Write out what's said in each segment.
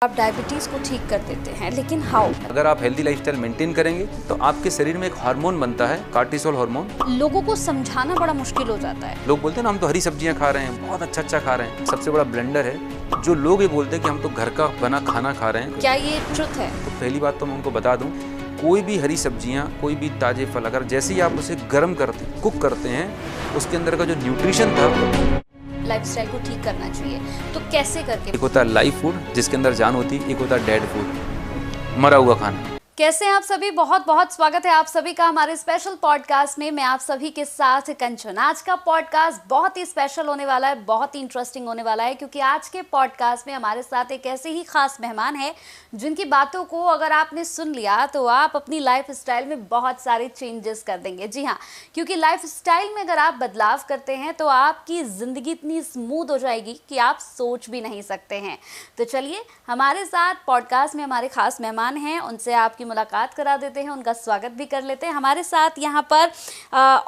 आप डायबिटीज़ को ठीक कर देते हैं, लेकिन हाउ? अगर आप हेल्दी लाइफस्टाइल मेंटेन करेंगे तो आपके शरीर में एक हार्मोन बनता है, कार्टिसोल हार्मोन। लोगों को समझाना बड़ा मुश्किल हो जाता है। लोग बोलते हैं ना हम तो हरी सब्जियां खा रहे हैं, बहुत अच्छा खा रहे हैं। सबसे बड़ा ब्लेंडर है जो लोग ये बोलते हैं कि हम तो घर का बना खाना खा रहे हैं। क्या ये ट्रुथ है? तो पहली बात तो मैं उनको बता दूं, कोई भी हरी सब्जियां, कोई भी ताजे फल, अगर जैसे ही आप उसे गर्म करते हैं, कुक करते हैं, उसके अंदर का जो न्यूट्रिशन था, लाइफस्टाइल को ठीक करना चाहिए। तो कैसे करके? एक होता है लाइव फूड जिसके अंदर जान होती है, एक होता है डेड फूड, मरा हुआ खाना। कैसे हैं आप सभी? बहुत बहुत स्वागत है आप सभी का हमारे स्पेशल पॉडकास्ट में। मैं आप सभी के साथ कंचन। आज का पॉडकास्ट बहुत ही स्पेशल होने वाला है, बहुत ही इंटरेस्टिंग होने वाला है, क्योंकि आज के पॉडकास्ट में हमारे साथ एक ऐसे ही खास मेहमान है जिनकी बातों को अगर आपने सुन लिया तो आप अपनी लाइफ स्टाइल में बहुत सारे चेंजेस कर देंगे। जी हाँ, क्योंकि लाइफ स्टाइल में अगर आप बदलाव करते हैं तो आपकी ज़िंदगी इतनी स्मूथ हो जाएगी कि आप सोच भी नहीं सकते हैं। तो चलिए, हमारे साथ पॉडकास्ट में हमारे खास मेहमान हैं, उनसे आपकी मुलाकात करा देते हैं, उनका स्वागत भी कर लेते हैं। हमारे साथ यहाँ पर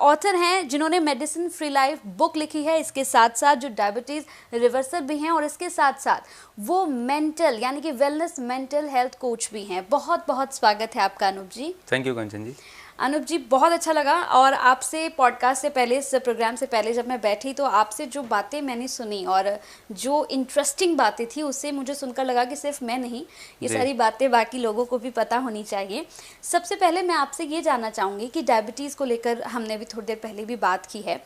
ऑथर हैं जिन्होंने मेडिसिन फ्री लाइफ बुक लिखी है, इसके साथ साथ जो डायबिटीज़ रिवर्सल भी हैं, और इसके साथ साथ वो मेंटल यानी कि वेलनेस मेंटल हेल्थ कोच भी हैं। बहुत बहुत स्वागत है आपका अनूप जी। थैंक यू कंचन जी। अनूप जी, बहुत अच्छा लगा। और आपसे पॉडकास्ट से पहले, इस प्रोग्राम से पहले जब मैं बैठी तो आपसे जो बातें मैंने सुनी और जो इंटरेस्टिंग बातें थी उससे मुझे सुनकर लगा कि सिर्फ मैं नहीं, ये सारी बातें बाकी लोगों को भी पता होनी चाहिए। सबसे पहले मैं आपसे ये जानना चाहूँगी कि डायबिटीज़ को लेकर हमने भी थोड़ी देर पहले भी बात की है।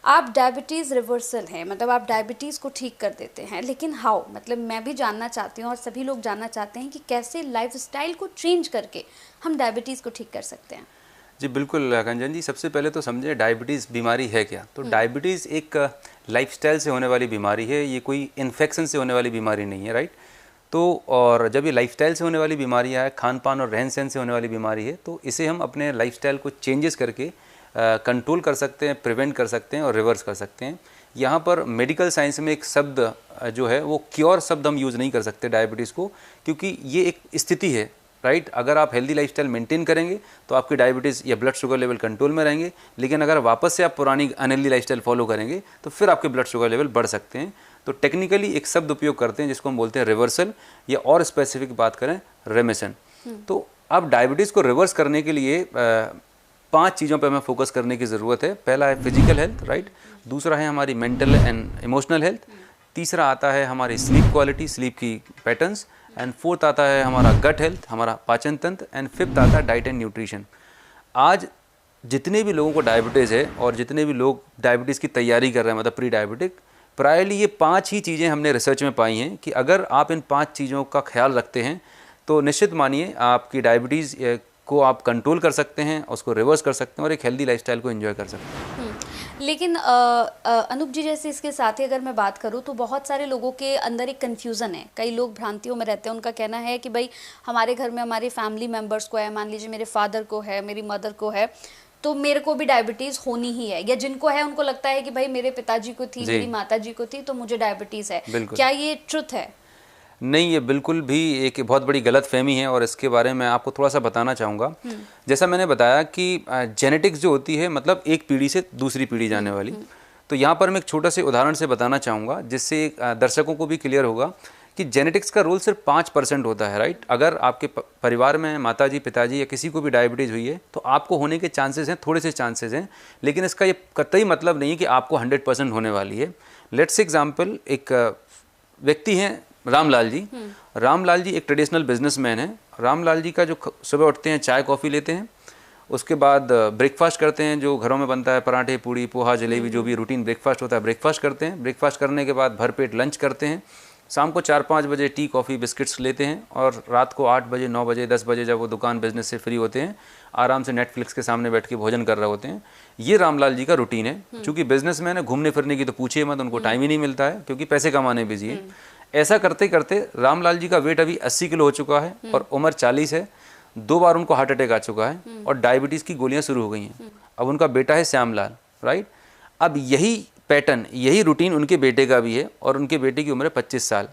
आप डायबिटीज़ रिवर्सल है, मतलब आप डायबिटीज़ को ठीक कर देते हैं, लेकिन हाउ? मतलब मैं भी जानना चाहती हूँ और सभी लोग जानना चाहते हैं कि कैसे लाइफस्टाइल को चेंज करके हम डायबिटीज़ को ठीक कर सकते हैं। जी बिल्कुल कंचन जी, सबसे पहले तो समझे डायबिटीज़ बीमारी है क्या। तो डायबिटीज़ एक लाइफस्टाइल से होने वाली बीमारी है, ये कोई इन्फेक्शन से होने वाली बीमारी नहीं है, राइट। तो और जब ये लाइफस्टाइल से होने वाली बीमारी है, खान पान और रहन सहन से होने वाली बीमारी है, तो इसे हम अपने लाइफस्टाइल को चेंजेस करके कंट्रोल कर सकते हैं, प्रिवेंट कर सकते हैं और रिवर्स कर सकते हैं। यहाँ पर मेडिकल साइंस में एक शब्द जो है वो क्योर शब्द हम यूज़ नहीं कर सकते डायबिटीज़ को, क्योंकि ये एक स्थिति है, राइट। अगर आप हेल्दी लाइफस्टाइल मेंटेन करेंगे तो आपकी डायबिटीज़ या ब्लड शुगर लेवल कंट्रोल में रहेंगे, लेकिन अगर वापस से आप पुरानी अनहेल्दी लाइफस्टाइल फॉलो करेंगे तो फिर आपके ब्लड शुगर लेवल बढ़ सकते हैं। तो टेक्निकली एक शब्द उपयोग करते हैं जिसको हम बोलते हैं रिवर्सल, या और स्पेसिफिक बात करें रेमिशन। तो अब डायबिटीज़ को रिवर्स करने के लिए 5 चीज़ों पर हमें फोकस करने की ज़रूरत है। पहला है फिजिकल हेल्थ, राइट। दूसरा है हमारी मेंटल एंड इमोशनल हेल्थ। तीसरा आता है हमारी स्लीप क्वालिटी, स्लीप की पैटर्न्स। एंड फोर्थ आता है हमारा गट हेल्थ, हमारा पाचन तंत्र। एंड फिफ्थ आता है डाइट एंड न्यूट्रिशन। आज जितने भी लोगों को डायबिटीज़ है और जितने भी लोग डायबिटीज़ की तैयारी कर रहे हैं, मतलब प्री डायबिटिक, प्रायली ये 5 ही चीज़ें हमने रिसर्च में पाई हैं कि अगर आप इन 5 चीज़ों का ख्याल रखते हैं तो निश्चित मानिए आपकी डायबिटीज़ को आप कंट्रोल कर सकते हैं, उसको रिवर्स कर सकते हैं और एक हेल्दी लाइफस्टाइल को एंजॉय कर सकते हैं। लेकिन अनूप जी, जैसे इसके साथ ही अगर मैं बात करूं तो बहुत सारे लोगों के अंदर एक कन्फ्यूज़न है। कई लोग भ्रांतियों में रहते हैं। उनका कहना है कि भाई हमारे घर में हमारे फैमिली मेम्बर्स को है, मान लीजिए मेरे फादर को है, मेरी मदर को है, तो मेरे को भी डायबिटीज़ होनी ही है। या जिनको है उनको लगता है कि भाई मेरे पिताजी को थी, मेरी माता जी को थी, तो मुझे डायबिटीज़ है। क्या ये ट्रुथ है? नहीं, ये बिल्कुल भी एक बहुत बड़ी गलतफहमी है और इसके बारे में आपको थोड़ा सा बताना चाहूँगा। जैसा मैंने बताया कि जेनेटिक्स जो होती है, मतलब एक पीढ़ी से दूसरी पीढ़ी जाने वाली। तो यहाँ पर मैं एक छोटा से उदाहरण से बताना चाहूँगा जिससे दर्शकों को भी क्लियर होगा कि जेनेटिक्स का रोल सिर्फ 5% होता है, राइट। अगर आपके परिवार में माताजी, पिताजी या किसी को भी डायबिटीज़ हुई है तो आपको होने के चांसेस हैं, थोड़े से चांसेस हैं, लेकिन इसका ये कतई मतलब नहीं है कि आपको 100% होने वाली है। लेट्स एग्जाम्पल, एक व्यक्ति हैं रामलाल जी। रामलाल जी एक ट्रेडिशनल बिजनेसमैन है। रामलाल जी का जो सुबह उठते हैं, चाय कॉफ़ी लेते हैं, उसके बाद ब्रेकफास्ट करते हैं, जो घरों में बनता है, पराठे, पूड़ी, पोहा, जलेबी, जो भी रूटीन ब्रेकफास्ट होता है, ब्रेकफास्ट करते हैं। ब्रेकफास्ट करने के बाद भरपेट लंच करते हैं। शाम को 4-5 बजे टी, कॉफ़ी, बिस्किट्स लेते हैं और रात को 8 बजे, 9 बजे, 10 बजे जब वो दुकान बिजनेस से फ्री होते हैं, आराम से नेटफ्लिक्स के सामने बैठ के भोजन कर रहे होते हैं। ये रामलाल जी का रूटीन है। चूँकि बिजनेसमैन है, घूमने फिरने की तो पूछिए मत, उनको टाइम ही नहीं मिलता है क्योंकि पैसे कमाने बिजी है। ऐसा करते करते रामलाल जी का वेट अभी 80 किलो हो चुका है और उम्र 40 है। 2 बार उनको हार्ट अटैक आ चुका है और डायबिटीज़ की गोलियां शुरू हो गई हैं। अब उनका बेटा है श्यामलाल, राइट। अब यही पैटर्न, यही रूटीन उनके बेटे का भी है और उनके बेटे की उम्र है 25 साल।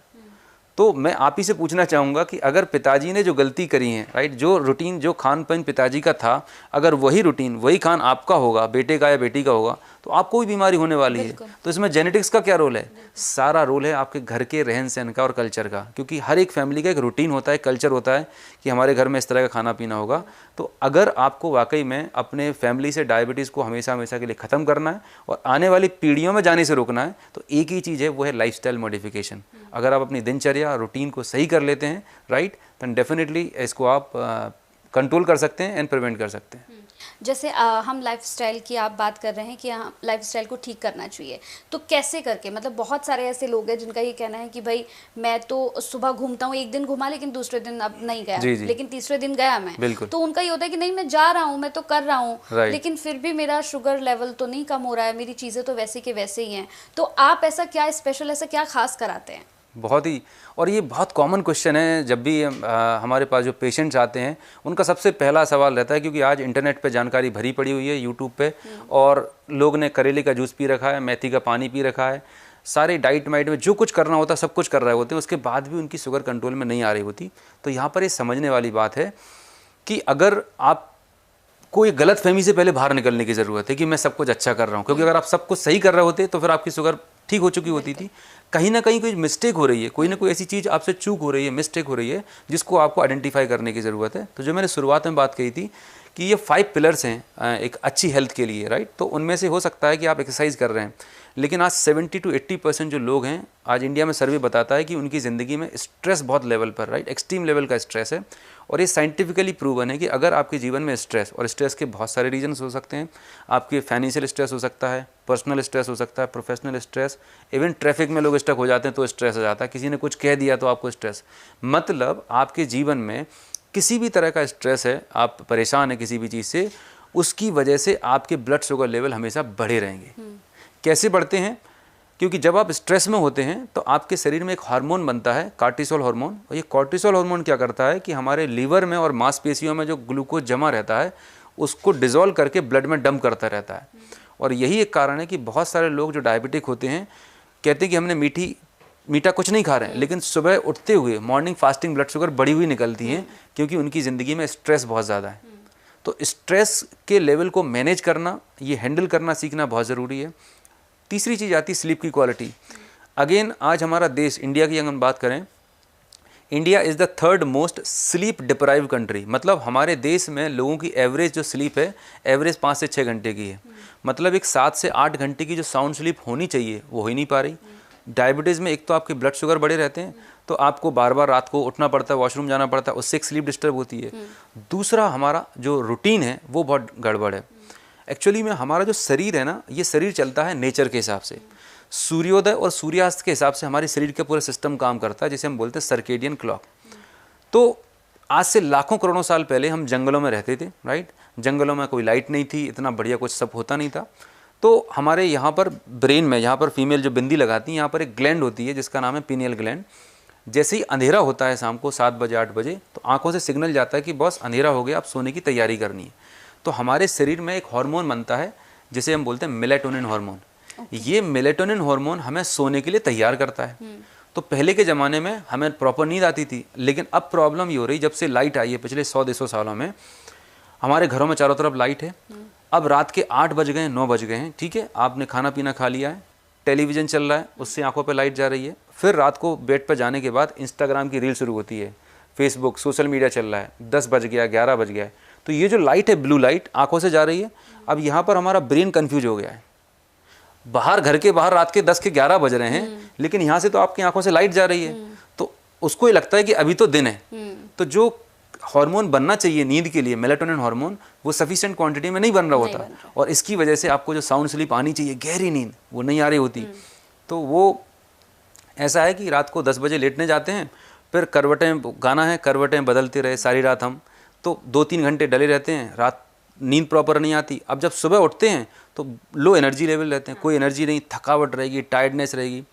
तो मैं आप ही से पूछना चाहूँगा कि अगर पिताजी ने जो गलती करी है, राइट, जो रूटीन जो खान पान पिताजी का था, अगर वही रूटीन वही खान आपका होगा, बेटे का या बेटी का होगा, तो आपको भी बीमारी होने वाली है। तो इसमें जेनेटिक्स का क्या रोल है? सारा रोल है आपके घर के रहन सहन का और कल्चर का, क्योंकि हर एक फैमिली का एक रूटीन होता है, कल्चर होता है कि हमारे घर में इस तरह का खाना पीना होगा। तो अगर आपको वाकई में अपने फैमिली से डायबिटीज़ को हमेशा हमेशा के लिए ख़त्म करना है और आने वाली पीढ़ियों में जाने से रोकना है, तो एक ही चीज़ है, वो है लाइफस्टाइल मॉडिफिकेशन। अगर आप अपनी दिनचर्या रूटीन को सही कर लेते हैं, राइट, तो डेफिनेटली इसको आप कंट्रोल कर सकते हैं एंड प्रिवेंट कर सकते हैं। जैसे हम लाइफस्टाइल की आप बात कर रहे हैं कि हाँ लाइफस्टाइल को ठीक करना चाहिए, तो कैसे करके, मतलब बहुत सारे ऐसे लोग हैं जिनका ये कहना है कि भाई मैं तो सुबह घूमता हूँ, एक दिन घूमा लेकिन दूसरे दिन अब नहीं गया, लेकिन तीसरे दिन गया मैं, तो उनका ये होता है कि नहीं मैं जा रहा हूँ, मैं तो कर रहा हूँ, लेकिन फिर भी मेरा शुगर लेवल तो नहीं कम हो रहा है, मेरी चीज़ें तो वैसे के वैसे ही हैं। तो आप ऐसा क्या स्पेशल, ऐसा क्या खास कराते हैं? बहुत ही, और ये बहुत कॉमन क्वेश्चन है जब भी हमारे पास जो पेशेंट्स आते हैं, उनका सबसे पहला सवाल रहता है, क्योंकि आज इंटरनेट पे जानकारी भरी पड़ी हुई है यूट्यूब पे, और लोग ने करेले का जूस पी रखा है, मेथी का पानी पी रखा है, सारे डाइट वाइट में जो कुछ करना होता है सब कुछ कर रहे होते हैं, उसके बाद भी उनकी शुगर कंट्रोल में नहीं आ रही होती। तो यहाँ पर ये समझने वाली बात है कि अगर आप कोई गलत फहमी से पहले बाहर निकलने की ज़रूरत है कि मैं सब कुछ अच्छा कर रहा हूँ, क्योंकि अगर आप सब कुछ सही कर रहे होते तो फिर आपकी शुगर ठीक हो चुकी होती थी। कहीं ना कहीं कोई मिस्टेक हो रही है, कोई ना कोई ऐसी चीज़ आपसे चूक हो रही है, मिस्टेक हो रही है, जिसको आपको आइडेंटिफाई करने की ज़रूरत है। तो जो मैंने शुरुआत में बात कही थी कि ये 5 पिलर्स हैं एक अच्छी हेल्थ के लिए, राइट, तो उनमें से हो सकता है कि आप एक्सरसाइज कर रहे हैं, लेकिन आज 70 to 80% जो लोग हैं, आज इंडिया में सर्वे बताता है कि उनकी ज़िंदगी में स्ट्रेस बहुत लेवल पर, राइट, एक्सट्रीम लेवल का स्ट्रेस है। और ये साइंटिफिकली प्रूवन है कि अगर आपके जीवन में स्ट्रेस, और स्ट्रेस के बहुत सारे रीजन्स हो सकते हैं, आपके फाइनेंशियल स्ट्रेस हो सकता है, पर्सनल स्ट्रेस हो सकता है, प्रोफेशनल स्ट्रेस, इवन ट्रैफिक में लोग स्टक हो जाते हैं तो स्ट्रेस हो जाता है, किसी ने कुछ कह दिया तो आपको स्ट्रेस, मतलब आपके जीवन में किसी भी तरह का स्ट्रेस है, आप परेशान हैं किसी भी चीज़ से, उसकी वजह से आपके ब्लड शुगर लेवल हमेशा बढ़े रहेंगे। कैसे बढ़ते हैं? क्योंकि जब आप स्ट्रेस में होते हैं तो आपके शरीर में एक हार्मोन बनता है, कॉर्टिसोल हार्मोन, और ये कॉर्टिसोल हार्मोन क्या करता है कि हमारे लीवर में और मांसपेशियों में जो ग्लूकोज जमा रहता है उसको डिजोल्व करके ब्लड में डंप करता रहता है। और यही एक कारण है कि बहुत सारे लोग जो डायबिटिक होते हैं कहते हैं कि हमने मीठा कुछ नहीं खा रहे हैं, लेकिन सुबह उठते हुए मॉर्निंग फास्टिंग ब्लड शुगर बढ़ी हुई निकलती है, क्योंकि उनकी ज़िंदगी में स्ट्रेस बहुत ज़्यादा है। तो स्ट्रेस के लेवल को मैनेज करना, ये हैंडल करना सीखना बहुत ज़रूरी है। तीसरी चीज़ आती है स्लीप की क्वालिटी। अगेन आज हमारा देश, इंडिया की अगर हम बात करें, India is the 3rd most sleep deprive country, मतलब हमारे देश में लोगों की एवरेज जो स्लीप है, एवरेज 5 से 6 घंटे की है, मतलब एक 7 से 8 घंटे की जो साउंड स्लीप होनी चाहिए वो हो ही नहीं पा रही। डायबिटीज़ में एक तो आपके ब्लड शुगर बढ़े रहते हैं, तो आपको बार बार रात को उठना पड़ता है, वॉशरूम जाना पड़ता है, उससे एक स्लीप डिस्टर्ब होती है। दूसरा, हमारा जो रूटीन है वो बहुत गड़बड़ है। एक्चुअली में हमारा जो शरीर है ना, ये शरीर चलता है नेचर के हिसाब से, सूर्योदय और सूर्यास्त के हिसाब से हमारे शरीर का पूरा सिस्टम काम करता है, जिसे हम बोलते हैं सर्केडियन क्लॉक। तो आज से लाखों करोड़ों साल पहले हम जंगलों में रहते थे, राइट, जंगलों में कोई लाइट नहीं थी, इतना बढ़िया कुछ सब होता नहीं था। तो हमारे यहाँ पर ब्रेन में, यहाँ पर फीमेल जो बिंदी लगाती है, यहाँ पर एक ग्लैंड होती है जिसका नाम है पीनियल ग्लैंड। जैसे ही अंधेरा होता है शाम को 7 बजे 8 बजे, तो आंखों से सिग्नल जाता है कि बॉस अंधेरा हो गया, आप सोने की तैयारी करनी है। तो हमारे शरीर में एक हार्मोन बनता है जिसे हम बोलते हैं मेलेटोनिन हार्मोन। ये मेलेटोनिन हार्मोन हमें सोने के लिए तैयार करता है। तो पहले के ज़माने में हमें प्रॉपर नींद आती थी, लेकिन अब प्रॉब्लम ये हो रही, जब से लाइट आई है पिछले 100-150 सालों में, हमारे घरों में चारों तरफ लाइट है। अब रात के 8 बज गए हैं, 9 बज गए हैं, ठीक है, आपने खाना पीना खा लिया है, टेलीविज़न चल रहा है, उससे आंखों पे लाइट जा रही है। फिर रात को बेड पर जाने के बाद इंस्टाग्राम की रील शुरू होती है, फेसबुक, सोशल मीडिया चल रहा है, 10 बज गया, 11 बज गया है। तो ये जो लाइट है, ब्लू लाइट आंखों से जा रही है। अब यहाँ पर हमारा ब्रेन कंफ्यूज हो गया है। बाहर, घर के बाहर रात के 10 के 11 बज रहे हैं, लेकिन यहाँ से तो आपकी आंखों से लाइट जा रही है, तो उसको ये लगता है कि अभी तो दिन है। तो जो हार्मोन बनना चाहिए नींद के लिए, मेलेटोनिन हार्मोन, वो सफिशिएंट क्वांटिटी में नहीं बन रहा होता, और इसकी वजह से आपको जो साउंड स्लीप आनी चाहिए, गहरी नींद, वो नहीं आ रही होती। तो वो ऐसा है कि रात को 10 बजे लेटने जाते हैं, फिर करवटें, गाना है, करवटें बदलते रहे सारी रात हम, तो 2-3 घंटे डले रहते हैं, रात नींद प्रॉपर नहीं आती। अब जब सुबह उठते हैं तो लो एनर्जी लेवल रहते हैं, कोई एनर्जी नहीं, थकावट रहेगी, टायर्डनेस रहेगी।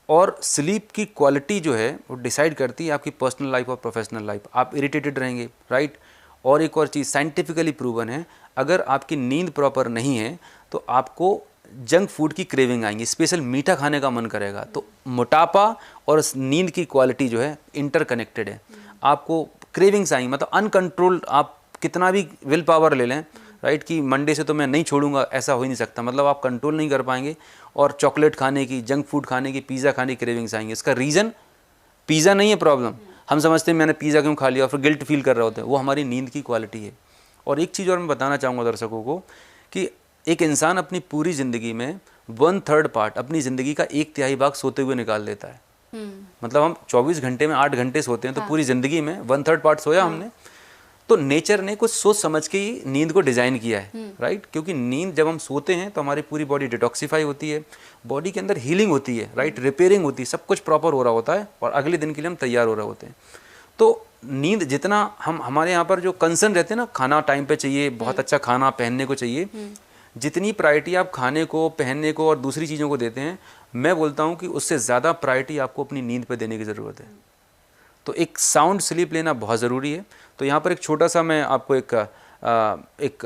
और स्लीप की क्वालिटी जो है वो डिसाइड करती है आपकी पर्सनल लाइफ और प्रोफेशनल लाइफ। आप इरिटेटेड रहेंगे, राइट। और एक और चीज़ साइंटिफिकली प्रूवन है, अगर आपकी नींद प्रॉपर नहीं है तो आपको जंक फूड की क्रेविंग आएंगी, स्पेशल मीठा खाने का मन करेगा। तो मोटापा और नींद की क्वालिटी जो है इंटरकनेक्टेड है। आपको क्रेविंग्स आएंगी, मतलब अनकंट्रोल्ड, आप कितना भी विल पावर ले लें, राइट, कि मंडे से तो मैं नहीं छोड़ूंगा, ऐसा हो ही नहीं सकता। मतलब आप कंट्रोल नहीं कर पाएंगे और चॉकलेट खाने की, जंक फूड खाने की, पिज़्ज़ा खाने की क्रेविंग्स आएंगी। इसका रीज़न पिज़्ज़ा नहीं है प्रॉब्लम, हम समझते हैं मैंने पिज़्ज़ा क्यों खा लिया और फिर गिल्ट फील कर रहे होते हैं, वो हमारी नींद की क्वालिटी है। और एक चीज़ और मैं बताना चाहूँगा दर्शकों को कि एक इंसान अपनी पूरी ज़िंदगी में 1/3 पार्ट, अपनी ज़िंदगी का 1/3 भाग सोते हुए निकाल देता है। मतलब हम 24 घंटे में 8 घंटे सोते हैं, तो पूरी ज़िंदगी में 1/3 पार्ट सोया हमने। तो नेचर ने कुछ सोच समझ के ही नींद को डिज़ाइन किया है, राइट, क्योंकि नींद जब हम सोते हैं तो हमारी पूरी बॉडी डिटॉक्सीफाई होती है, बॉडी के अंदर हीलिंग होती है, राइट, रिपेयरिंग होती है, सब कुछ प्रॉपर हो रहा होता है और अगले दिन के लिए हम तैयार हो रहे होते हैं। तो नींद जितना हमारे यहाँ पर जो कंसर्न रहते हैं ना, खाना टाइम पे चाहिए, बहुत अच्छा खाना, पहनने को चाहिए, जितनी प्रायोरिटी आप खाने को, पहनने को और दूसरी चीज़ों को देते हैं, मैं बोलता हूँ कि उससे ज़्यादा प्रायोरिटी आपको अपनी नींद पे देने की ज़रूरत है। तो एक साउंड स्लीप लेना बहुत ज़रूरी है। तो यहाँ पर एक छोटा सा मैं आपको एक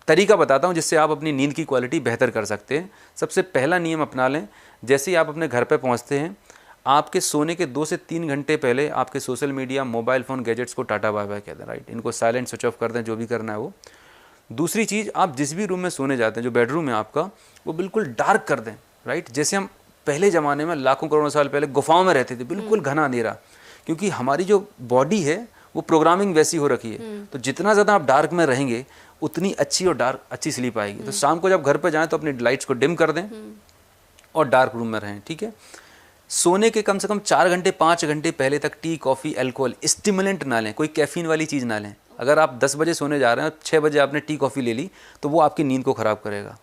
तरीका बताता हूँ जिससे आप अपनी नींद की क्वालिटी बेहतर कर सकते हैं। सबसे पहला नियम अपना लें, जैसे ही आप अपने घर पर पहुँचते हैं, आपके सोने के 2 से 3 घंटे पहले आपके social media, mobile phone, gadgets को टाटा बाय बाय कह दें, राइट, इनको साइलेंट, स्विच ऑफ कर दें, जो भी करना है वो। दूसरी चीज़, आप जिस भी रूम में सोने जाते हैं, जो बेडरूम है आपका, वो बिल्कुल डार्क कर दें, राइट। जैसे हम पहले ज़माने में लाखों करोड़ों साल पहले गुफाओं में रहते थे, बिल्कुल घना अंधेरा, क्योंकि हमारी जो बॉडी है वो प्रोग्रामिंग वैसी हो रखी है। तो जितना ज़्यादा आप डार्क में रहेंगे उतनी अच्छी और अच्छी स्लीप आएगी। तो शाम को जब घर पर जाएँ तो अपनी लाइट्स को डिम कर दें और डार्क रूम में रहें, ठीक है। सोने के कम से कम 4 घंटे 5 घंटे पहले तक टी, कॉफ़ी, अल्कोहल, स्टिमुलेंट ना लें, कोई कैफीन वाली चीज़ ना लें। अगर आप 10 बजे सोने जा रहे हैं और 6 बजे आपने टी, कॉफ़ी ले ली तो वो आपकी नींद को ख़राब करेगा।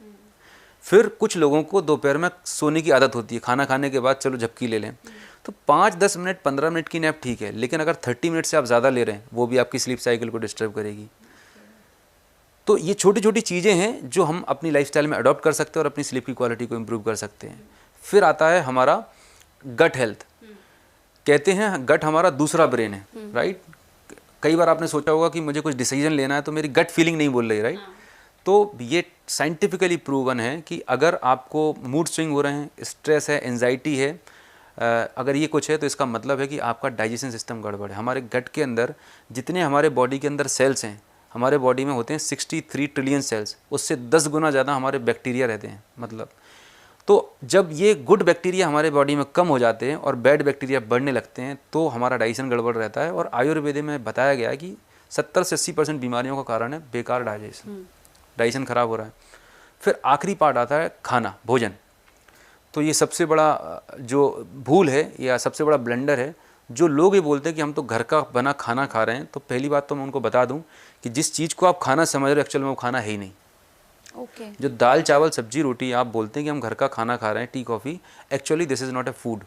फिर कुछ लोगों को दोपहर में सोने की आदत होती है, खाना खाने के बाद चलो झपकी ले लें, तो 5-10 मिनट 15 मिनट की नैप ठीक है, लेकिन अगर 30 मिनट से आप ज़्यादा ले रहे हैं वो भी आपकी स्लीप साइकिल को डिस्टर्ब करेगी। तो ये छोटी छोटी चीज़ें हैं जो हम अपनी लाइफस्टाइल में अडॉप्ट कर सकते हैं और अपनी स्लीप की क्वालिटी को इम्प्रूव कर सकते हैं। फिर आता है हमारा गट हेल्थ। कहते हैं गट हमारा दूसरा ब्रेन है, राइट। कई बार आपने सोचा होगा कि मुझे कुछ डिसीजन लेना है तो मेरी गट फीलिंग नहीं बोल रही, राइट। तो ये साइंटिफिकली प्रूवन है कि अगर आपको मूड स्विंग हो रहे हैं, स्ट्रेस है, एंजाइटी है, अगर ये कुछ है तो इसका मतलब है कि आपका डाइजेशन सिस्टम गड़बड़ है। हमारे गट के अंदर जितने हमारे बॉडी के अंदर सेल्स हैं, हमारे बॉडी में होते हैं 63 ट्रिलियन सेल्स, उससे 10 गुना ज़्यादा हमारे बैक्टीरिया रहते हैं। मतलब तो जब ये गुड बैक्टीरिया हमारे बॉडी में कम हो जाते हैं और बैड बैक्टीरिया बढ़ने लगते हैं तो हमारा डाइजेशन गड़बड़ रहता है। और आयुर्वेद में बताया गया है कि 70 से 80% बीमारियों का कारण है बेकार डाइजेशन, डाइजेशन खराब हो रहा है। फिर आखिरी पार्ट आता है खाना, भोजन। तो ये सबसे बड़ा जो भूल है या सबसे बड़ा ब्लंडर है। जो लोग ये बोलते हैं कि हम तो घर का बना खाना खा रहे हैं, तो पहली बात तो मैं उनको बता दूं कि जिस चीज़ को आप खाना समझ रहे हो एक्चुअल में वो खाना है ही नहीं। जो दाल, चावल, सब्जी, रोटी आप बोलते हैं कि हम घर का खाना खा रहे हैं, T, coffee, actually this is not a food.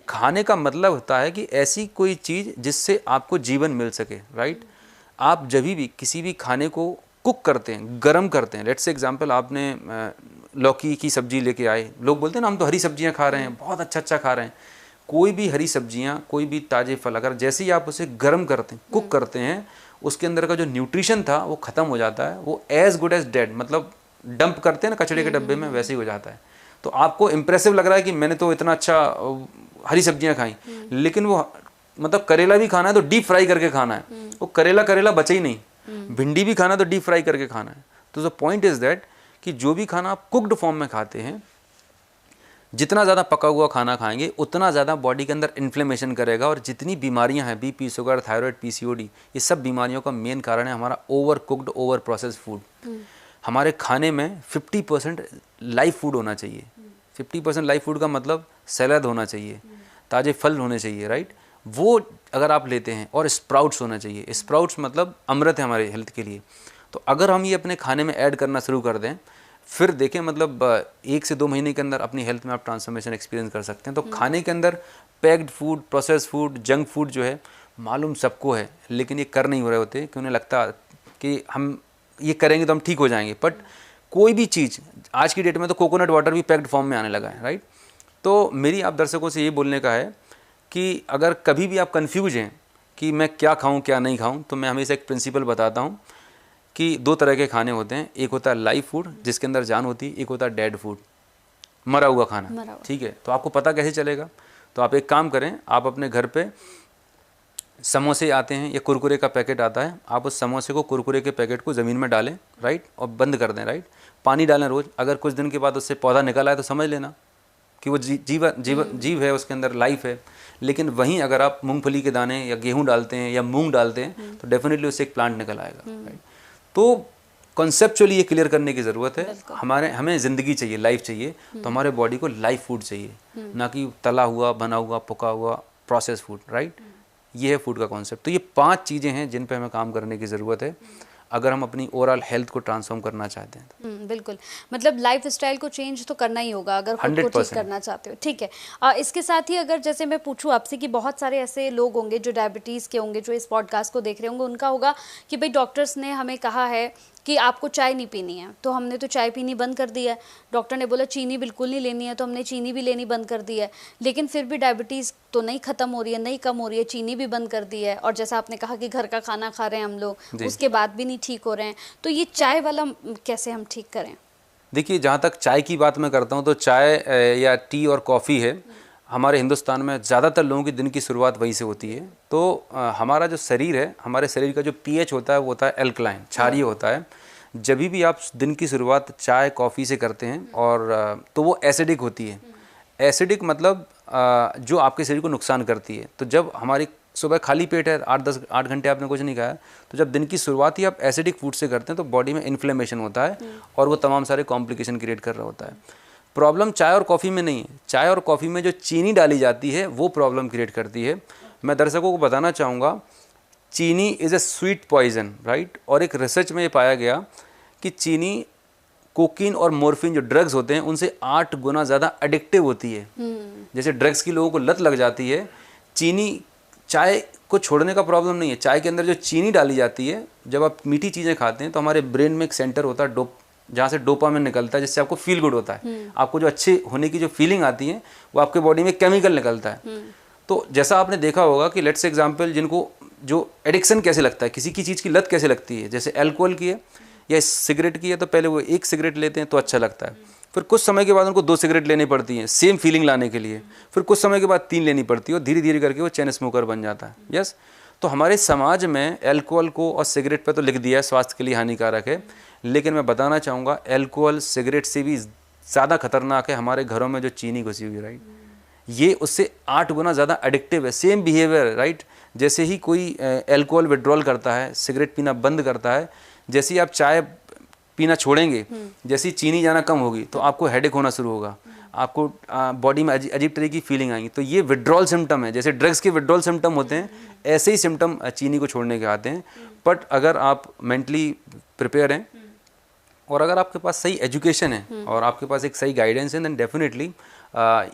खाने का मतलब होता है कि ऐसी कोई चीज़ जिससे आपको जीवन मिल सके, राइट। आप जब भी किसी भी खाने को कुक करते हैं, गरम करते हैं, लेट्स से एग्जांपल आपने लौकी की सब्जी लेके आए, लोग बोलते हैं ना हम तो हरी सब्जियां खा रहे हैं, बहुत अच्छा खा रहे हैं। कोई भी हरी सब्जियां, कोई भी ताज़े फल, अगर जैसे ही आप उसे गर्म करते हैं, कुक करते हैं, उसके अंदर का जो न्यूट्रिशन था वो ख़त्म हो जाता है, वो एज गुड एज डेड, मतलब डंप करते हैं ना कचड़े के डब्बे में, वैसे ही हो जाता है। तो आपको इम्प्रेसिव लग रहा है कि मैंने तो इतना अच्छा हरी सब्जियां खाई, लेकिन वो मतलब करेला भी खाना है तो डीप फ्राई करके खाना है, वो करेला बचे ही नहीं। भिंडी भी खाना है तो डीप फ्राई करके खाना है। तो द पॉइंट इज़ दैट कि जो भी खाना आप कुक्ड फॉर्म में खाते हैं, जितना ज़्यादा पका हुआ खाना खाएंगे उतना ज़्यादा बॉडी के अंदर इन्फ्लेमेशन करेगा। और जितनी बीमारियां हैं, बीपी, शुगर, थायराइड, पीसीओडी, ये सब बीमारियों का मेन कारण है हमारा over cooked, over processed food. हमारे खाने में 50% लाइव फूड होना चाहिए। 50% लाइव फूड का मतलब सैलड होना चाहिए, ताज़े फल होने चाहिए, राइट। वो अगर आप लेते हैं, और स्प्राउट्स होना चाहिए। स्प्राउट्स मतलब अमृत है हमारे हेल्थ के लिए। तो अगर हम ये अपने खाने में ऐड करना शुरू कर दें, फिर देखें मतलब 1 से 2 महीने के अंदर अपनी हेल्थ में आप ट्रांसफॉर्मेशन एक्सपीरियंस कर सकते हैं। तो खाने के अंदर packed food, processed food, junk food जो है मालूम सबको है, लेकिन ये कर नहीं हो रहे होते कि उन्हें लगता कि हम ये करेंगे तो हम ठीक हो जाएंगे। बट कोई भी चीज़ आज की डेट में तो कोकोनट वाटर भी पैक्ड फॉर्म में आने लगा है, राइट। तो मेरी आप दर्शकों से ये बोलने का है कि अगर कभी भी आप कन्फ्यूज हैं कि मैं क्या खाऊं क्या नहीं खाऊं, तो मैं हमेशा एक प्रिंसिपल बताता हूं कि दो तरह के खाने होते हैं, एक होता है लाइव फूड जिसके अंदर जान होती है, एक होता है डेड फूड, मरा हुआ खाना, ठीक है। तो आपको पता कैसे चलेगा? तो आप एक काम करें, आप अपने घर पे समोसे आते हैं या कुरकुरे का पैकेट आता है, आप उस समोसे को, कुरकुरे के पैकेट को ज़मीन में डालें, राइट, और बंद कर दें, राइट। पानी डालें रोज़। अगर कुछ दिन के बाद उससे पौधा निकल आए तो समझ लेना कि वो जीव है, उसके अंदर लाइफ है। लेकिन वहीं अगर आप मूंगफली के दाने या गेहूं डालते हैं या मूंग डालते हैं तो डेफिनेटली उससे एक प्लांट निकल आएगा, राइट। तो कॉन्सेप्चुअली ये क्लियर करने की ज़रूरत है। हमें ज़िंदगी चाहिए, लाइफ चाहिए, तो हमारे बॉडी को लाइव फूड चाहिए, ना कि तला हुआ, बना हुआ, पका हुआ प्रोसेस फूड, राइट। ये है फूड का कॉन्सेप्ट। तो ये 5 चीज़ें हैं जिन पे हमें काम करने की ज़रूरत है अगर हम अपनी ओवरऑल हेल्थ को ट्रांसफॉर्म करना चाहते हैं तो। बिल्कुल, मतलब लाइफ स्टाइल को चेंज तो करना ही होगा अगर खुद को ठीक करना चाहते हो, ठीक है। इसके साथ ही अगर जैसे मैं पूछूं आपसे कि बहुत सारे ऐसे लोग होंगे जो डायबिटीज़ के होंगे, जो इस पॉडकास्ट को देख रहे होंगे, उनका होगा कि भाई डॉक्टर्स ने हमें कहा है कि आपको चाय नहीं पीनी है, तो हमने तो चाय पीनी बंद कर दी है। डॉक्टर ने बोला चीनी बिल्कुल नहीं लेनी है, तो हमने चीनी भी लेनी बंद कर दी है। लेकिन फिर भी डायबिटीज़ तो नहीं ख़त्म हो रही है, नहीं कम हो रही है, चीनी भी बंद कर दी है। और जैसा आपने कहा कि घर का खाना खा रहे हैं हम लोग, उसके बाद भी नहीं ठीक हो रहे हैं। तो ये चाय वाला कैसे हम ठीक करें? देखिए, जहाँ तक चाय की बात मैं करता हूँ तो चाय या टी और कॉफ़ी है, हमारे हिंदुस्तान में ज़्यादातर लोगों की दिन की शुरुआत वहीं से होती है। तो हमारा जो शरीर है, हमारे शरीर का जो पीएच होता है वो होता है एल्कलाइन, क्षारीय होता है। जब भी आप दिन की शुरुआत चाय कॉफ़ी से करते हैं और तो वो एसिडिक होती है। एसिडिक मतलब जो आपके शरीर को नुकसान करती है। तो जब हमारी सुबह खाली पेट है, 8 घंटे आपने कुछ नहीं खाया, तो जब दिन की शुरुआत ही आप एसिडिक फूड से करते हैं तो बॉडी में इन्फ्लेमेशन होता है और वो तमाम सारे कॉम्प्लिकेशन क्रिएट कर रहा होता है। प्रॉब्लम चाय और कॉफ़ी में नहीं है, चाय और कॉफ़ी में जो चीनी डाली जाती है वो प्रॉब्लम क्रिएट करती है। मैं दर्शकों को बताना चाहूँगा, चीनी is a sweet poison, right. और एक रिसर्च में ये पाया गया कि चीनी कोकीन और मॉर्फिन जो ड्रग्स होते हैं उनसे 8 गुना ज़्यादा एडिक्टिव होती है। जैसे ड्रग्स की लोगों को लत लग जाती है, चीनी, चाय को छोड़ने का प्रॉब्लम नहीं है। चाय के अंदर जो चीनी डाली जाती है, जब आप मीठी चीज़ें खाते हैं तो हमारे ब्रेन में एक सेंटर होता है जहाँ से डोपामिन निकलता है, जिससे आपको फील गुड होता है। आपको जो अच्छे होने की जो फीलिंग आती है वो आपके बॉडी में केमिकल निकलता है। तो जैसा आपने देखा होगा कि लेट्स एग्जाम्पल, जिनको जो एडिक्शन कैसे लगता है, किसी की चीज़ की लत कैसे लगती है, जैसे अल्कोहल की है या सिगरेट की है, तो पहले वो 1 सिगरेट लेते हैं तो अच्छा लगता है, फिर कुछ समय के बाद उनको 2 सिगरेट लेनी पड़ती हैं सेम फीलिंग लाने के लिए, फिर कुछ समय के बाद 3 लेनी पड़ती है और धीरे धीरे करके वो चेन स्मोकर बन जाता है। यस। तो हमारे समाज में अल्कोहल को और सिगरेट पे तो लिख दिया है स्वास्थ्य के लिए हानिकारक है, लेकिन मैं बताना चाहूँगा अल्कोहल सिगरेट से भी ज़्यादा खतरनाक है हमारे घरों में जो चीनी घुसी हुई, राइट। ये उससे 8 गुना ज़्यादा एडिक्टिव है। Same behaviour, right. जैसे ही कोई अल्कोहल विड्रॉल करता है, सिगरेट पीना बंद करता है, जैसे ही आप चाय पीना छोड़ेंगे, जैसे ही चीनी जाना कम होगी तो आपको हेडेक होना शुरू होगा, आपको बॉडी में अजीब तरह की फीलिंग आएगी। तो ये विड्रॉल सिम्टम है। जैसे ड्रग्स के विड्रॉल सिम्टम होते हैं, ऐसे ही सिम्टम चीनी को छोड़ने के आते हैं। बट अगर आप मेंटली प्रिपेयर हैं और अगर आपके पास सही एजुकेशन है और आपके पास एक सही गाइडेंस है, देन डेफिनेटली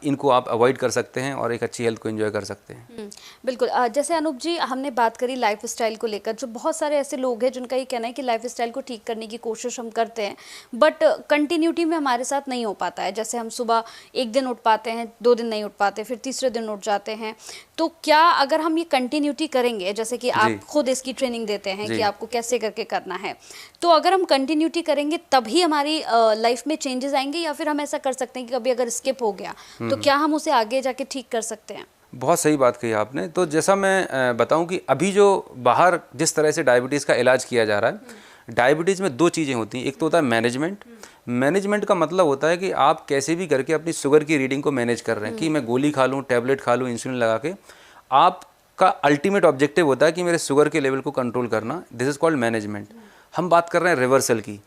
इनको आप अवॉइड कर सकते हैं और एक अच्छी हेल्थ को एंजॉय कर सकते हैं। बिल्कुल। जैसे अनूप जी, हमने बात करी लाइफ स्टाइल को लेकर, जो बहुत सारे ऐसे लोग हैं जिनका ये कहना है कि लाइफ स्टाइल को ठीक करने की कोशिश हम करते हैं बट कंटिन्यूटी में हमारे साथ नहीं हो पाता है। जैसे हम सुबह एक दिन उठ पाते हैं, 2 दिन नहीं उठ पाते, फिर तीसरे दिन उठ जाते हैं। तो क्या अगर हम ये कंटिन्यूटी करेंगे, जैसे कि आप खुद इसकी ट्रेनिंग देते हैं कि आपको कैसे करके करना है, तो अगर हम कंटिन्यूटी करेंगे तभी हमारी लाइफ में चेंजेस आएंगे, या फिर हम ऐसा कर सकते हैं कि कभी अगर स्किप हो गया तो क्या हम उसे आगे जाके ठीक कर सकते हैं? बहुत सही बात कही आपने। तो जैसा मैं बताऊं कि अभी जो बाहर जिस तरह से डायबिटीज़ का इलाज किया जा रहा है, डायबिटीज़ में 2 चीज़ें होती हैं। एक तो होता है मैनेजमेंट। मैनेजमेंट का मतलब होता है कि आप कैसे भी करके अपनी शुगर की रीडिंग को मैनेज कर रहे हैं, कि मैं गोली खा लूँ, टैबलेट खा लूँ, इंसुलिन लगा के। आपका अल्टीमेट ऑब्जेक्टिव होता है कि मेरे शुगर के लेवल को कंट्रोल करना। This is called management. हम बात कर रहे हैं रिवर्सल की।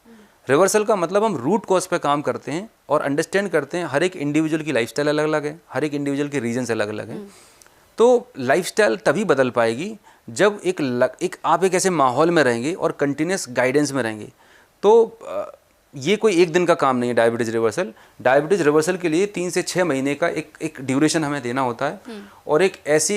रिवर्सल का मतलब हम रूट कॉज पे काम करते हैं और अंडरस्टैंड करते हैं हर एक इंडिविजुअल की लाइफस्टाइल अलग अलग है, हर एक इंडिविजुअल के रीजन्स अलग अलग हैं। तो लाइफस्टाइल तभी बदल पाएगी जब आप एक ऐसे माहौल में रहेंगे और कंटिन्यूस गाइडेंस में रहेंगे। तो ये कोई एक दिन का काम नहीं है डायबिटीज़ रिवर्सल। डायबिटीज़ रिवर्सल के लिए 3 से 6 महीने का एक ड्यूरेशन हमें देना होता है और एक ऐसी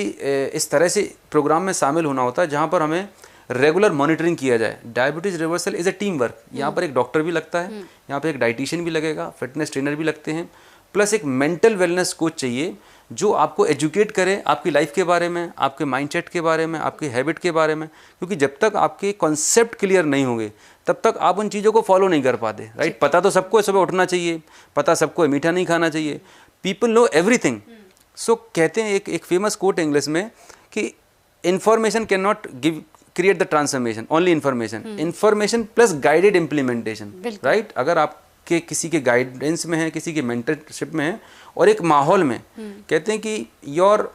इस तरह से प्रोग्राम में शामिल होना होता है जहाँ पर हमें रेगुलर मॉनिटरिंग किया जाए। Diabetes reversal is a team work. यहाँ पर एक डॉक्टर भी लगता है, यहाँ पर एक डाइटिशियन भी लगेगा, फिटनेस ट्रेनर भी लगते हैं, प्लस एक मेंटल वेलनेस कोच चाहिए जो आपको एजुकेट करे आपकी लाइफ के बारे में, आपके माइंडसेट के बारे में, आपकी हैबिट के बारे में, क्योंकि जब तक आपके कॉन्सेप्ट क्लियर नहीं होंगे तब तक आप उन चीज़ों को फॉलो नहीं कर पाते, राइट। पता तो सबको है सुबह उठना चाहिए, पता सबको है मीठा नहीं खाना चाहिए, पीपल नो एवरीथिंग। सो कहते हैं एक फेमस कोट इंग्लिश में कि information can not give create the transformation, only information plus guided implementation, right. अगर आपके किसी के गाइडेंस में है, किसी के मेंटरशिप में है और एक माहौल में, कहते हैं कि your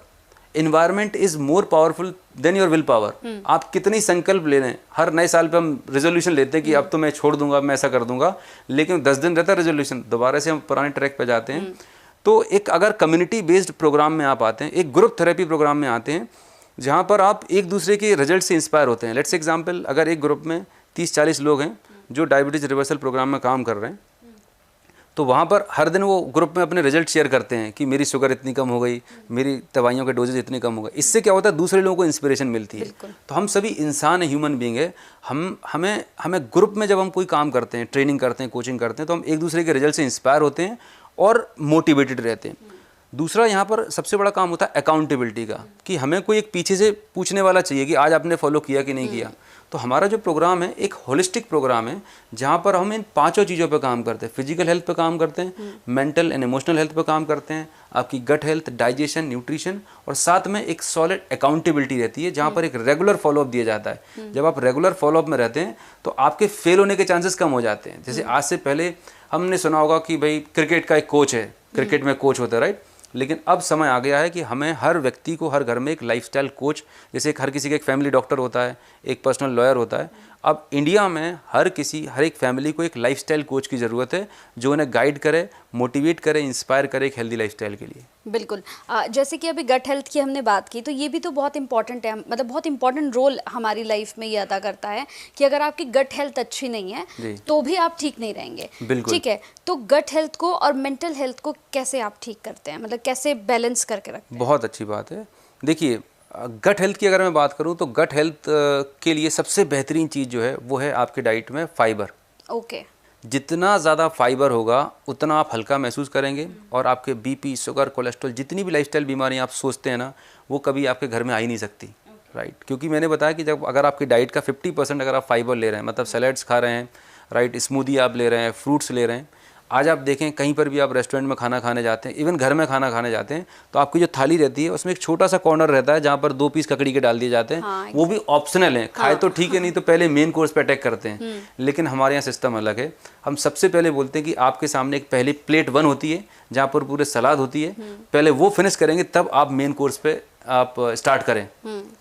environment is more powerful than your will power. आप कितनी संकल्प ले लें, हर नए साल पे हम रेजोल्यूशन लेते हैं कि अब तो मैं छोड़ दूंगा, मैं ऐसा कर दूंगा, लेकिन 10 दिन रहता है रेजोल्यूशन, दोबारा से हम पुराने ट्रैक पे जाते हैं। तो एक अगर कम्युनिटी बेस्ड प्रोग्राम में आप आते हैं, एक ग्रुप थेरेपी प्रोग्राम में आते हैं जहाँ पर आप एक दूसरे के रिजल्ट से इंस्पायर होते हैं। लेट्स एग्जांपल, अगर एक ग्रुप में 30-40 लोग हैं जो डायबिटीज़ रिवर्सल प्रोग्राम में काम कर रहे हैं, तो वहाँ पर हर दिन वो ग्रुप में अपने रिजल्ट शेयर करते हैं कि मेरी शुगर इतनी कम हो गई, मेरी दवाइयों के डोजेज इतने कम हो गए। इससे क्या होता है, दूसरे लोगों को इंस्पिरेशन मिलती है। तो हम सभी इंसान है, ह्यूमन बीइंग है, हमें ग्रुप में जब हम कोई काम करते हैं, ट्रेनिंग करते हैं, कोचिंग करते हैं, तो हम एक दूसरे के रिजल्ट से इंस्पायर होते हैं और मोटिवेटेड रहते हैं। दूसरा यहाँ पर सबसे बड़ा काम होता है अकाउंटेबिलिटी का, कि हमें कोई एक पीछे से पूछने वाला चाहिए कि आज आपने फॉलो किया कि नहीं किया। तो हमारा जो प्रोग्राम है एक होलिस्टिक प्रोग्राम है जहाँ पर हम इन 5 चीज़ों पे काम करते हैं। फिजिकल हेल्थ पे काम करते हैं, मेंटल एंड इमोशनल हेल्थ पे काम करते हैं, आपकी गट हेल्थ, डाइजेशन, न्यूट्रिशन, और साथ में एक सॉलिड अकाउंटेबिलिटी रहती है जहाँ पर एक रेगुलर फॉलोअप दिया जाता है। जब आप रेगुलर फॉलोअप में रहते हैं तो आपके फेल होने के चांसेस कम हो जाते हैं। जैसे आज से पहले हमने सुना होगा कि भाई क्रिकेट का एक कोच है, क्रिकेट में कोच होता है, राइट। लेकिन अब समय आ गया है कि हमें हर व्यक्ति को हर घर में एक लाइफस्टाइल कोच, जैसे हर किसी का एक फैमिली डॉक्टर होता है, एक पर्सनल लॉयर होता है, अब इंडिया में हर एक फैमिली को एक लाइफस्टाइल कोच की ज़रूरत है जो उन्हें गाइड करे, मोटिवेट करे, इंस्पायर करे एक हेल्दी लाइफस्टाइल के लिए। बिल्कुल। जैसे कि अभी गट हेल्थ की हमने बात की, तो ये भी तो बहुत इंपॉर्टेंट है, मतलब बहुत इंपॉर्टेंट रोल हमारी लाइफ में ये अदा करता है कि अगर आपकी गट हेल्थ अच्छी नहीं है तो भी आप ठीक नहीं रहेंगे। ठीक है, तो गट हेल्थ को और मेंटल हेल्थ को कैसे आप ठीक करते हैं, मतलब कैसे बैलेंस करके रखते हैं? बहुत अच्छी बात है। देखिए, गट हेल्थ की अगर मैं बात करूं तो गट हेल्थ के लिए सबसे बेहतरीन चीज़ जो है वो है आपके डाइट में फाइबर। ओके। जितना ज़्यादा फाइबर होगा उतना आप हल्का महसूस करेंगे और आपके बीपी, शुगर, कोलेस्ट्रॉल, जितनी भी लाइफस्टाइल बीमारियां आप सोचते हैं ना, वो कभी आपके घर में आ ही नहीं सकती, राइट। क्योंकि मैंने बताया कि जब अगर आपकी डाइट का 50% अगर आप फाइबर ले रहे हैं, मतलब सैलेड्स खा रहे हैं, राइट, स्मूदी आप ले रहे हैं, फ्रूट्स ले रहे हैं। आज आप देखें कहीं पर भी आप रेस्टोरेंट में खाना खाने जाते हैं, इवन घर में खाना खाने जाते हैं, तो आपकी जो थाली रहती है उसमें एक छोटा सा कॉर्नर रहता है जहाँ पर 2 पीस ककड़ी के डाल दिए जाते हैं। हाँ, वो भी ऑप्शनल हैं, खाए तो ठीक है, नहीं तो पहले मेन कोर्स पे अटैक करते हैं। लेकिन हमारे यहाँ सिस्टम अलग है। हम सबसे पहले बोलते हैं कि आपके सामने एक पहले प्लेट 1 होती है जहाँ पर पूरे सलाद होती है, पहले वो फिनिश करेंगे तब आप मेन कोर्स पे आप स्टार्ट करें।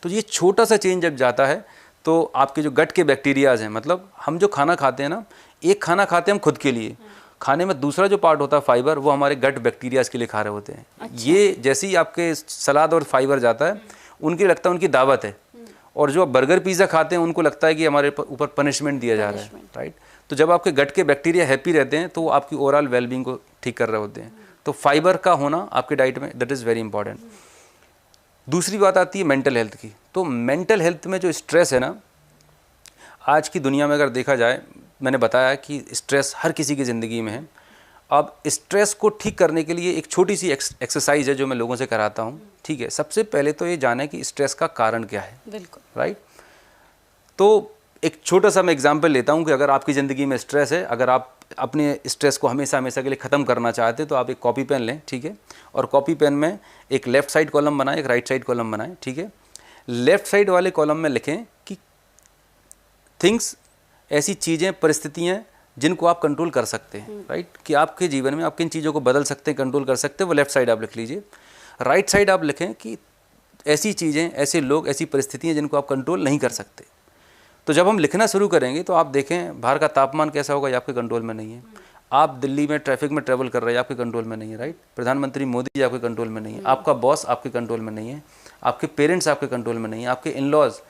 तो ये छोटा सा चेंज जब जाता है तो आपके जो गट के बैक्टीरियाज हैं, मतलब हम जो खाना खाते हैं ना, एक खाना खाते हैं हम खुद के लिए, खाने में दूसरा जो पार्ट होता है फाइबर, वो हमारे गट बैक्टीरियाज के लिए खा रहे होते हैं। अच्छा। ये जैसे ही आपके सलाद और फाइबर जाता है उनके लगता है उनकी दावत है, और जो बर्गर पिज़्ज़ा खाते हैं उनको लगता है कि हमारे ऊपर पनिशमेंट दिया जा रहा है, राइट। तो जब आपके गट के बैक्टीरिया हैप्पी रहते हैं तो वो आपकी ओवरऑल वेलबींग को ठीक कर रहे होते हैं। तो फाइबर का होना आपके डाइट में, दैट इज़ वेरी इंपॉर्टेंट। दूसरी बात आती है मेंटल हेल्थ की। तो मेंटल हेल्थ में जो स्ट्रेस है ना, आज की दुनिया में अगर देखा जाए, मैंने बताया कि स्ट्रेस हर किसी की ज़िंदगी में है। अब स्ट्रेस को ठीक करने के लिए एक छोटी सी एक्सरसाइज है जो मैं लोगों से कराता हूँ, ठीक है। सबसे पहले तो ये जाने कि स्ट्रेस का कारण क्या है, बिल्कुल, राइट। तो एक छोटा सा मैं एग्जांपल लेता हूँ कि अगर आपकी ज़िंदगी में स्ट्रेस है, अगर आप अपने स्ट्रेस को हमेशा हमेशा के लिए ख़त्म करना चाहते हैं तो आप एक कॉपी पेन लें, ठीक है, और कॉपी पेन में एक लेफ़्ट साइड कॉलम बनाएं, एक राइट साइड कॉलम बनाएं, ठीक है। लेफ़्ट साइड वाले कॉलम में लिखें कि थिंग्स, ऐसी चीज़ें, परिस्थितियाँ जिनको आप कंट्रोल कर सकते हैं, राइट, कि आपके जीवन में आप किन चीज़ों को बदल सकते हैं, कंट्रोल कर सकते हैं, वो लेफ़्ट साइड आप लिख लीजिए। राइट साइड आप लिखें कि ऐसी चीज़ें, ऐसे लोग, ऐसी परिस्थितियाँ जिनको आप कंट्रोल नहीं कर सकते। तो जब हम लिखना शुरू करेंगे तो आप देखें बाहर का तापमान कैसा होगा, ये आपके कंट्रोल में नहीं है। आप दिल्ली में ट्रैफिक में ट्रैवल कर रहे हैं, आपके कंट्रोल में नहीं है, राइट। प्रधानमंत्री मोदी जी आपके कंट्रोल में नहीं है, आपका बॉस आपके कंट्रोल में नहीं है, आपके पेरेंट्स आपके कंट्रोल में नहीं है, आपके इन लॉज,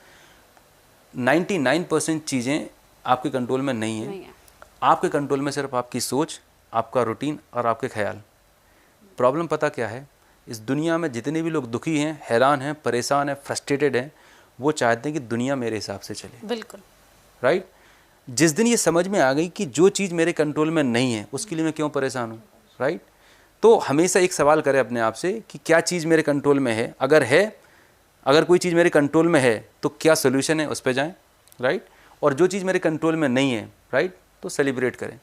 99% चीज़ें आपके कंट्रोल में नहीं है। आपके कंट्रोल में सिर्फ आपकी सोच, आपका रूटीन और आपके ख्याल। प्रॉब्लम पता क्या है, इस दुनिया में जितने भी लोग दुखी हैं, हैरान हैं, परेशान हैं, फ्रस्ट्रेटेड हैं, वो चाहते हैं कि दुनिया मेरे हिसाब से चले, बिल्कुल, राइट। जिस दिन ये समझ में आ गई कि जो चीज़ मेरे कंट्रोल में नहीं है उसके लिए मैं क्यों परेशान हूँ, राइट, तो हमेशा एक सवाल करें अपने आप से कि क्या चीज़ मेरे कंट्रोल में है, अगर कोई चीज़ मेरे कंट्रोल में है तो क्या सोल्यूशन है, उस पर जाएं, राइट। और जो चीज़ मेरे कंट्रोल में नहीं है, राइट, तो सेलिब्रेट करें,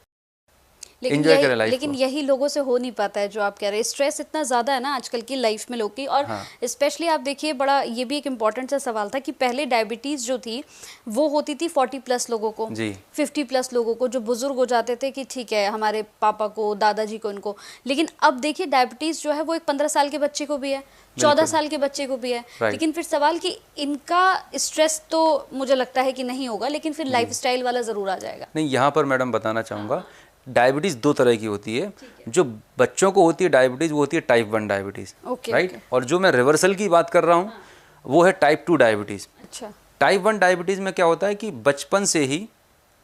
एंजॉय करें लाइफ लेकिन को। यही लोगों से हो नहीं पाता है जो आप कह रहे हैं। स्ट्रेस इतना ज़्यादा है ना आजकल की लाइफ में लोग की, और स्पेशली आप देखिए, बड़ा ये भी एक इम्पॉर्टेंट सा सवाल था कि पहले डायबिटीज़ जो थी वो होती थी 40+ लोगों को, 50+ लोगों को, जो बुजुर्ग हो जाते थे कि ठीक है हमारे पापा को, दादाजी को, इनको। लेकिन अब देखिए डायबिटीज़ जो है वो एक 15 साल के बच्चे को भी है, 14 साल के बच्चे को भी है। लेकिन फिर सवाल कि इनका स्ट्रेस तो मुझे लगता है कि नहीं होगा, लेकिन फिर लाइफस्टाइल वाला ज़रूर आ जाएगा। नहीं, यहाँ पर मैडम बताना चाहूँगा, डायबिटीज़ दो तरह की होती है। जो बच्चों को होती है डायबिटीज़, वो होती है टाइप 1 डायबिटीज़, राइट। और जो मैं रिवर्सल की बात कर रहा हूँ वो है टाइप 2 डायबिटीज़। अच्छा। टाइप 1 डायबिटीज़ में क्या होता है कि बचपन से ही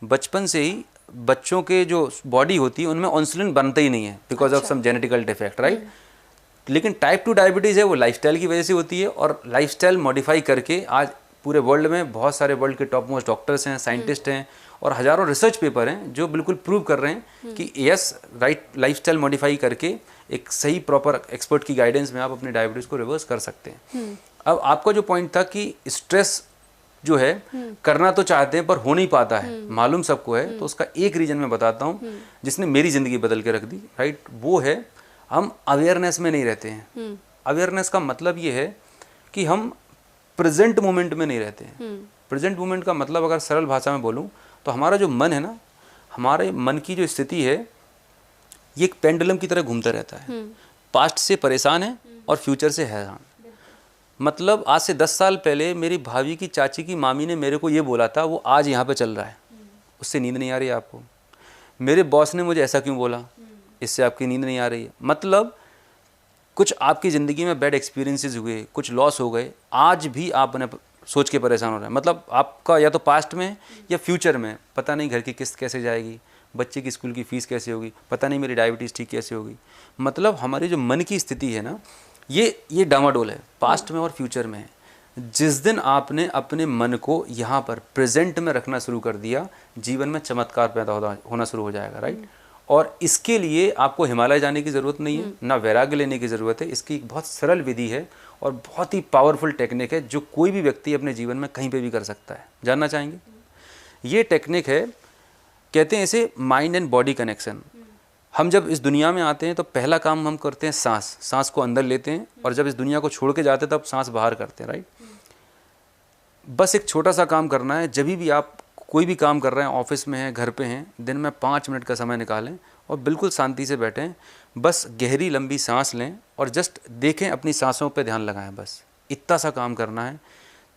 बच्चों के जो बॉडी होती है उनमें इंसुलिन बनता ही नहीं है, because of some genetical defect, right. लेकिन टाइप 2 डायबिटीज़ है वो लाइफस्टाइल की वजह से होती है, और लाइफस्टाइल मॉडिफाई करके आज पूरे वर्ल्ड में बहुत सारे वर्ल्ड के टॉप मोस्ट डॉक्टर्स हैं, साइंटिस्ट हैं, और हज़ारों रिसर्च पेपर हैं जो बिल्कुल प्रूव कर रहे हैं कि यस, राइट लाइफस्टाइल मॉडिफाई करके एक सही प्रॉपर एक्सपर्ट की गाइडेंस में आप अपने डायबिटीज़ को रिवर्स कर सकते हैं। अब आपका जो पॉइंट था कि स्ट्रेस जो है करना तो चाहते हैं पर हो नहीं पाता है, मालूम सबको है, तो उसका एक रीज़न मैं बताता हूँ जिसने मेरी ज़िंदगी बदल के रख दी, राइट। वो है हम अवेयरनेस में नहीं रहते हैं। अवेयरनेस का मतलब ये है कि हम प्रेजेंट मोमेंट में नहीं रहते हैं। प्रेजेंट मोमेंट का मतलब अगर सरल भाषा में बोलूँ तो हमारा जो मन है ना, हमारे मन की जो स्थिति है ये एक पेंडुलम की तरह घूमता रहता है। पास्ट से परेशान है और फ्यूचर से हैरान। मतलब आज से 10 साल पहले मेरी भाभी की चाची की मामी ने मेरे को ये बोला था, वो आज यहाँ पे चल रहा है, उससे नींद नहीं आ रही है आपको। मेरे बॉस ने मुझे ऐसा क्यों बोला, इससे आपकी नींद नहीं आ रही है। मतलब कुछ आपकी ज़िंदगी में बैड एक्सपीरियंसेस हुए, कुछ लॉस हो गए, आज भी आप उन्हें सोच के परेशान हो रहे हैं। मतलब आपका या तो पास्ट में या फ्यूचर में पता नहीं घर की किस्त कैसे जाएगी, बच्चे की स्कूल की फ़ीस कैसे होगी, पता नहीं मेरी डायबिटीज़ ठीक कैसे होगी। मतलब हमारी जो मन की स्थिति है ना, ये डामाडोल है, पास्ट में और फ्यूचर में है। जिस दिन आपने अपने मन को यहाँ पर प्रेजेंट में रखना शुरू कर दिया, जीवन में चमत्कार पैदा होना शुरू हो जाएगा, राइट। और इसके लिए आपको हिमालय जाने की ज़रूरत नहीं है, ना वैराग्य लेने की ज़रूरत है। इसकी एक बहुत सरल विधि है और बहुत ही पावरफुल टेक्निक है जो कोई भी व्यक्ति अपने जीवन में कहीं पे भी कर सकता है। जानना चाहेंगे? ये टेक्निक है, कहते हैं इसे माइंड एंड बॉडी कनेक्शन। हम जब इस दुनिया में आते हैं तो पहला काम हम करते हैं सांस को अंदर लेते हैं, और जब इस दुनिया को छोड़ के जाते हैं तब सांस बाहर करते हैं, राइट। बस एक छोटा सा काम करना है, जब भी आप कोई भी काम कर रहे हैं, ऑफिस में हैं, घर पे हैं, दिन में 5 मिनट का समय निकालें और बिल्कुल शांति से बैठें। बस गहरी लंबी सांस लें और जस्ट देखें, अपनी सांसों पे ध्यान लगाएं। बस इतना सा काम करना है।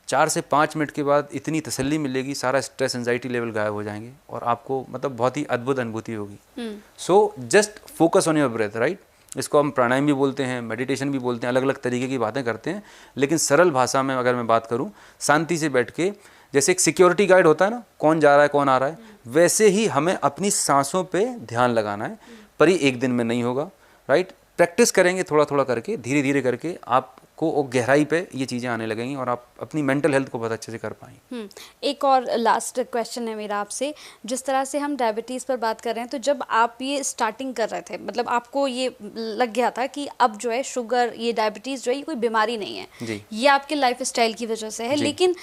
4 से 5 मिनट के बाद इतनी तसल्ली मिलेगी, सारा स्ट्रेस एंजाइटी लेवल गायब हो जाएंगे और आपको मतलब बहुत ही अद्भुत अनुभूति होगी। So just focus on your breath, right. इसको हम प्राणायाम भी बोलते हैं, मेडिटेशन भी बोलते हैं, अलग अलग तरीके की बातें करते हैं। लेकिन सरल भाषा में अगर मैं बात करूं, शांति से बैठ के, जैसे एक सिक्योरिटी गार्ड होता है ना, कौन जा रहा है कौन आ रहा है, वैसे ही हमें अपनी सांसों पे ध्यान लगाना है। पर ये एक दिन में नहीं होगा, राइट। प्रैक्टिस करेंगे थोड़ा थोड़ा करके, धीरे धीरे करके आपको वो गहराई पे ये चीज़ें आने लगेंगी और आप अपनी मेंटल हेल्थ को बहुत अच्छे से कर पाएंगे। एक और लास्ट क्वेश्चन है मेरा आपसे। जिस तरह से हम डायबिटीज़ पर बात कर रहे हैं, तो जब आप ये स्टार्टिंग कर रहे थे, मतलब आपको ये लग गया था कि अब जो है शुगर, ये डायबिटीज़ जो है ये कोई बीमारी नहीं है, ये आपके लाइफ स्टाइल की वजह से है। लेकिन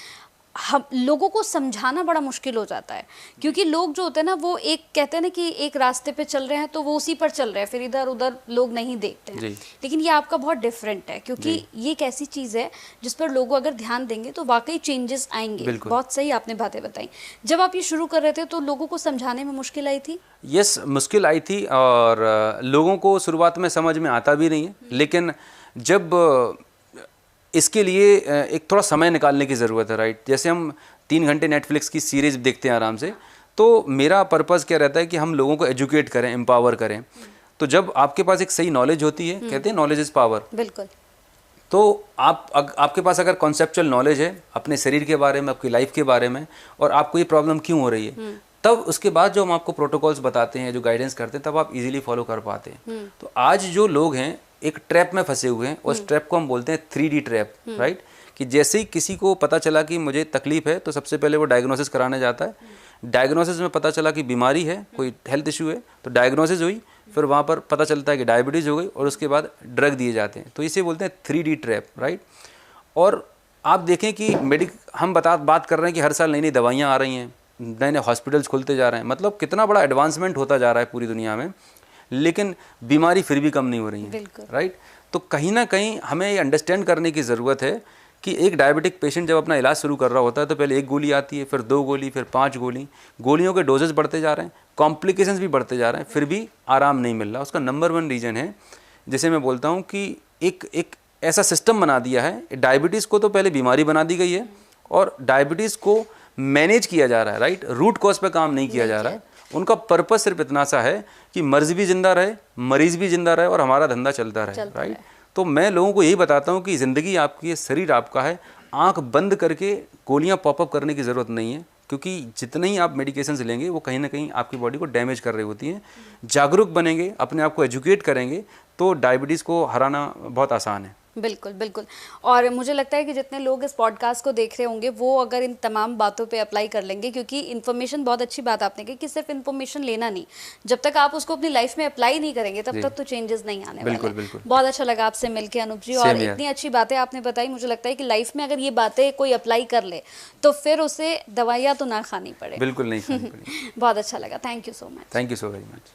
हम लोगों को समझाना बड़ा मुश्किल हो जाता है, क्योंकि लोग जो होते हैं ना, वो एक कहते हैं ना कि एक रास्ते पे चल रहे हैं तो वो उसी पर चल रहे हैं, फिर इधर उधर लोग नहीं देखते हैं। लेकिन ये आपका बहुत डिफरेंट है, क्योंकि ये एक ऐसी चीज़ है जिस पर लोग अगर ध्यान देंगे तो वाकई चेंजेस आएंगे। बहुत सही आपने बातें बताई। जब आप ये शुरू कर रहे थे तो लोगों को समझाने में मुश्किल आई थी? यस, मुश्किल आई थी, और लोगों को शुरुआत में समझ में आता भी नहीं है। लेकिन जब इसके लिए एक थोड़ा समय निकालने की ज़रूरत है, राइट। जैसे हम 3 घंटे नेटफ्लिक्स की सीरीज़ देखते हैं आराम से, तो मेरा पर्पज़ क्या रहता है कि हम लोगों को एजुकेट करें, एम्पावर करें। तो जब आपके पास एक सही नॉलेज होती है, कहते हैं नॉलेज इज़ पावर, बिल्कुल। तो आपके पास अगर कॉन्सेप्चुअल नॉलेज है अपने शरीर के बारे में, आपकी लाइफ के बारे में, और आपको ये प्रॉब्लम क्यों हो रही है, तब उसके बाद जो हम आपको प्रोटोकॉल्स बताते हैं, जो गाइडेंस करते हैं, तब आप इजीली फॉलो कर पाते हैं। तो आज जो लोग हैं एक ट्रैप में फंसे हुए हैं, उस ट्रैप को हम बोलते हैं 3D ट्रैप, राइट। कि जैसे ही किसी को पता चला कि मुझे तकलीफ है तो सबसे पहले वो डायग्नोसिस कराने जाता है। डायग्नोसिस में पता चला कि बीमारी है, कोई हेल्थ इशू है, तो डायग्नोसिस हुई, फिर वहाँ पर पता चलता है कि डायबिटीज़ हो गई और उसके बाद ड्रग दिए जाते हैं। तो इसे बोलते हैं 3D ट्रैप, राइट। और आप देखें कि हम बात कर रहे हैं कि हर साल नई नई दवाइयाँ आ रही हैं, नए नए हॉस्पिटल्स खुलते जा रहे हैं, मतलब कितना बड़ा एडवांसमेंट होता जा रहा है पूरी दुनिया में, लेकिन बीमारी फिर भी कम नहीं हो रही है, राइट। तो कहीं ना कहीं हमें ये अंडरस्टैंड करने की ज़रूरत है कि एक डायबिटिक पेशेंट जब अपना इलाज शुरू कर रहा होता है तो पहले 1 गोली आती है, फिर 2 गोली, फिर 5 गोली, गोलियों के डोजेस बढ़ते जा रहे हैं, कॉम्प्लिकेशंस भी बढ़ते जा रहे हैं, फिर भी आराम नहीं मिल रहा। उसका नंबर 1 रीज़न है, जैसे मैं बोलता हूँ कि एक ऐसा सिस्टम बना दिया है, डायबिटीज़ को तो पहले बीमारी बना दी गई है और डायबिटीज़ को मैनेज किया जा रहा है, राइट। रूट कॉज पे काम नहीं किया जा रहा है। उनका पर्पस सिर्फ इतना सा है कि मर्ज भी जिंदा रहे, मरीज भी जिंदा रहे और हमारा धंधा चलता रहे, राइट। तो मैं लोगों को यही बताता हूँ कि ज़िंदगी आपकी है, शरीर आपका है, आंख बंद करके गोलियां पॉपअप करने की ज़रूरत नहीं है, क्योंकि जितने ही आप मेडिकेशंस लेंगे वो कहीं ना कहीं आपकी बॉडी को डैमेज कर रही होती हैं। जागरूक बनेंगे, अपने आप को एजुकेट करेंगे तो डायबिटीज़ को हराना बहुत आसान है। बिल्कुल बिल्कुल। और मुझे लगता है कि जितने लोग इस पॉडकास्ट को देख रहे होंगे वो अगर इन तमाम बातों पे अप्लाई कर लेंगे, क्योंकि इन्फॉर्मेशन, बहुत अच्छी बात आपने कही कि सिर्फ इन्फॉर्मेशन लेना नहीं, जब तक आप उसको अपनी लाइफ में अप्लाई नहीं करेंगे तब तक तो चेंजेस नहीं आने वाले। बिल्कुल। बहुत अच्छा लगा आपसे मिलकर अनूप जी, और इतनी अच्छी बातें आपने बताई। मुझे लगता है कि लाइफ में अगर ये बातें कोई अप्लाई कर ले तो फिर उसे दवाइयाँ तो ना खानी पड़े। बिल्कुल नहीं खानी पड़े। बहुत अच्छा लगा। Thank you so much. Thank you so very much.